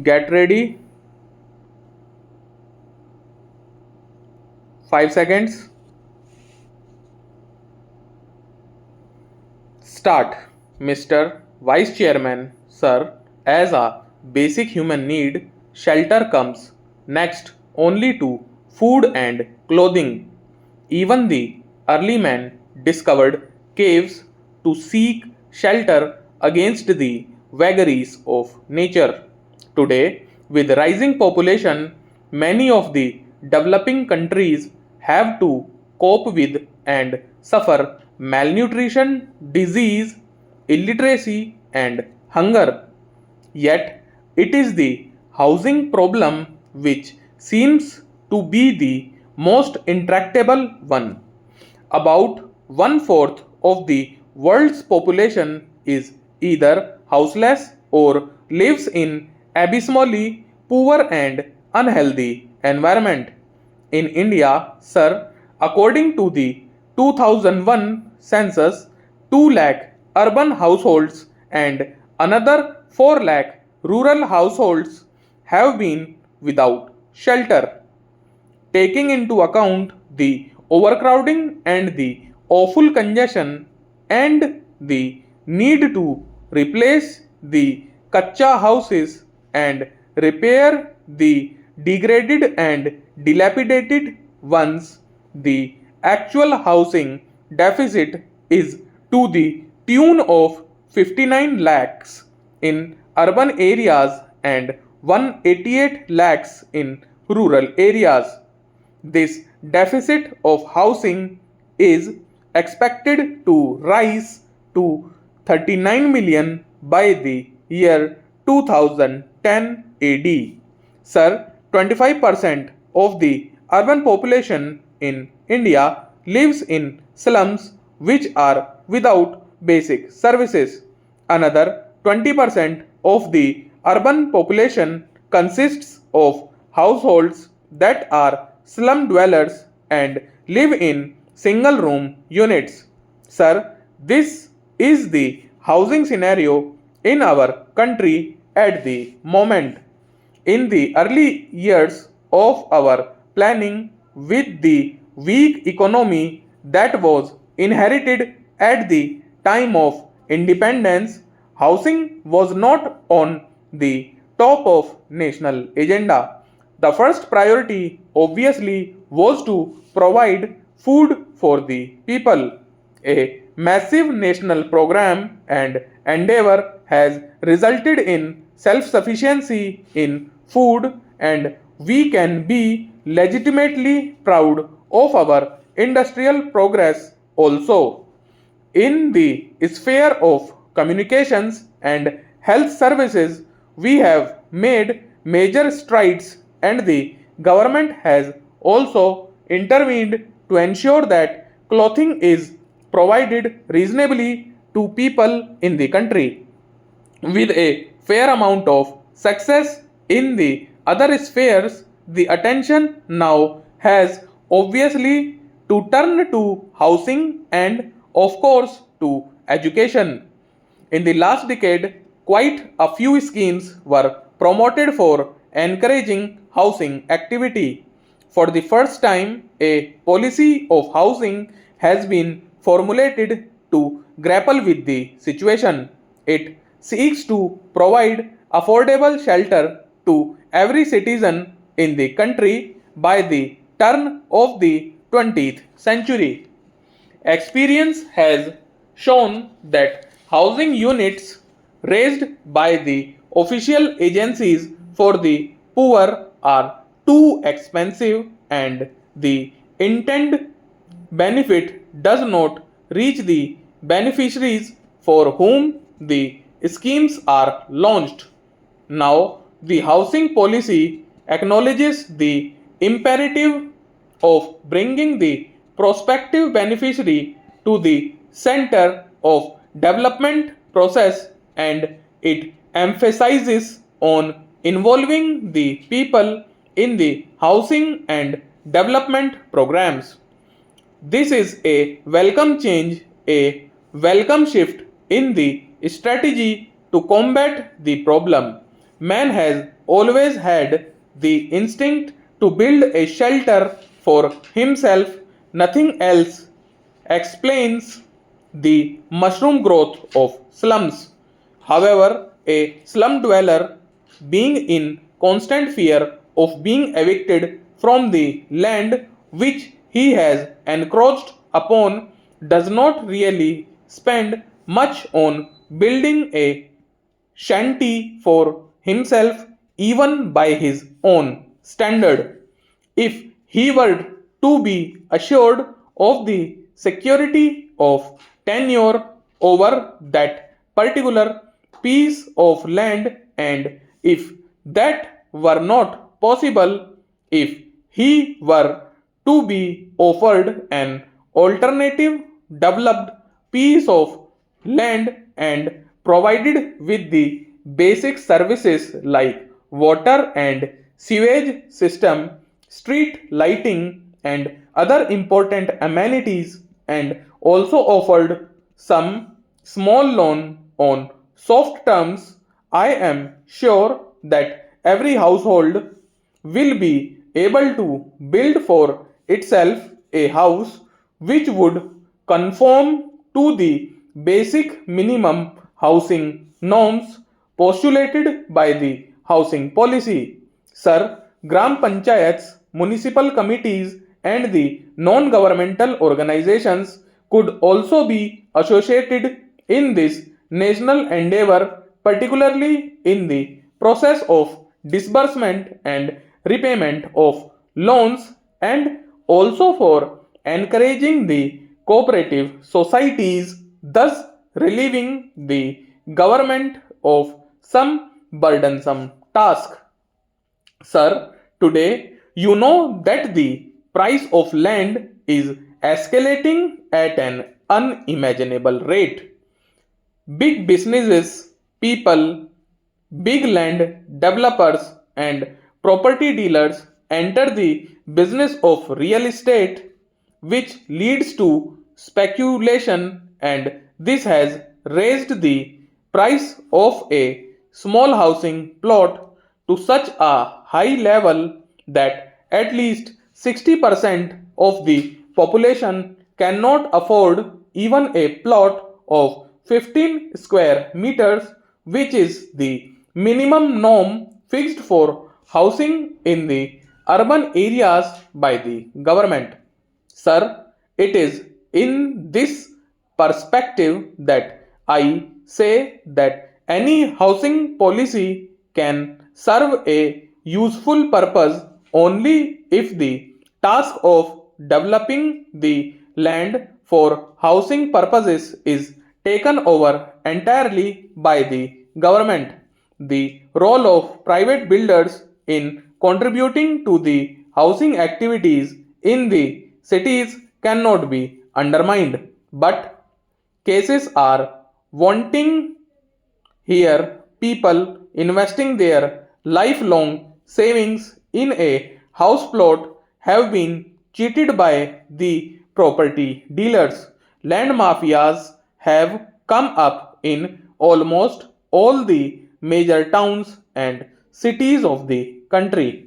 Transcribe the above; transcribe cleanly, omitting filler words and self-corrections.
Get ready. 5 seconds. Start. Mr. Vice Chairman, sir, as a basic human need, shelter comes next only to food and clothing. Even the early man discovered caves to seek shelter against the vagaries of nature. Today, with rising population, many of the developing countries have to cope with and suffer malnutrition, disease, illiteracy, and hunger. Yet, it is the housing problem which seems to be the most intractable one. About one fourth of the world's population is either houseless or lives in abysmally poor and unhealthy environment. In India, sir, according to the 2001 census, 2 lakh urban households and another 4 lakh rural households have been without shelter. Taking into account the overcrowding and the awful congestion and the need to replace the kacha houses and repair the degraded and dilapidated ones, the actual housing deficit is to the tune of 59 lakhs in urban areas and 188 lakhs in rural areas. This deficit of housing is expected to rise to 39 million by the year 2010 AD. Sir, 25% of the urban population in India lives in slums which are without basic services. Another 20% of the urban population consists of households that are slum dwellers and live in single room units. Sir, this is the housing scenario in our country at the moment. In the early years of our planning, with the weak economy that was inherited at the time of independence, housing was not on the top of national agenda. The first priority obviously was to provide food for the people. A massive national program and endeavor has resulted in self sufficiency in food, and we can be legitimately proud of our industrial progress also. In the sphere of communications and health services, we have made major strides, and the government has also intervened to ensure that clothing is provided reasonably to people in the country. With a fair amount of success in the other spheres, the attention now has obviously to turn to housing and, of course, to education. In the last decade, quite a few schemes were promoted for encouraging housing activity. For the first time, a policy of housing has been formulated to grapple with the situation. It seeks to provide affordable shelter to every citizen in the country by the turn of the 20th century. Experience has shown that housing units raised by the official agencies for the poor are too expensive, and the intended benefit does not reach the beneficiaries for whom the schemes are launched. Now, the housing policy acknowledges the imperative of bringing the prospective beneficiary to the center of development process, and it emphasizes on involving the people in the housing and development programs. This is a welcome change, a welcome shift in the strategy to combat the problem. man has always had the instinct to build a shelter for himself, nothing else explains the mushroom growth of slums. However, a slum dweller, being in constant fear of being evicted from the land which he has encroached upon, does not really spend much on building a shanty for himself, even by his own standard. If he were to be assured of the security of tenure over that particular piece of land, and if that were not possible, if he were to be offered an alternative developed piece of land and provided with the basic services like water and sewage system, street lighting, and other important amenities, and also offered some small loan on soft terms, I am sure that every household will be able to build for itself a house which would conform to the basic minimum housing norms postulated by the housing policy. Sir, Gram Panchayats, municipal committees, and the non governmental organizations could also be associated in this national endeavor, particularly in the process of disbursement and repayment of loans, and also for encouraging the cooperative societies, thus relieving the government of some burdensome task. Sir, today you know that the price of land is escalating at an unimaginable rate. Big businesses, people, big land developers, and property dealers enter the business of real estate, which leads to speculation, and this has raised the price of a small housing plot to such a high level that at least 60% of the population cannot afford even a plot of 15 square meters, which is the minimum norm fixed for housing in the urban areas by the government. Sir, it is in this perspective that I say that any housing policy can serve a useful purpose only if the task of developing the land for housing purposes is taken over entirely by the government. The role of private builders in contributing to the housing activities in the cities cannot be undermined, but cases are wanting here, people investing their lifelong savings in a house plot have been cheated by the property dealers. Land mafias have come up in almost all the major towns and cities of the country.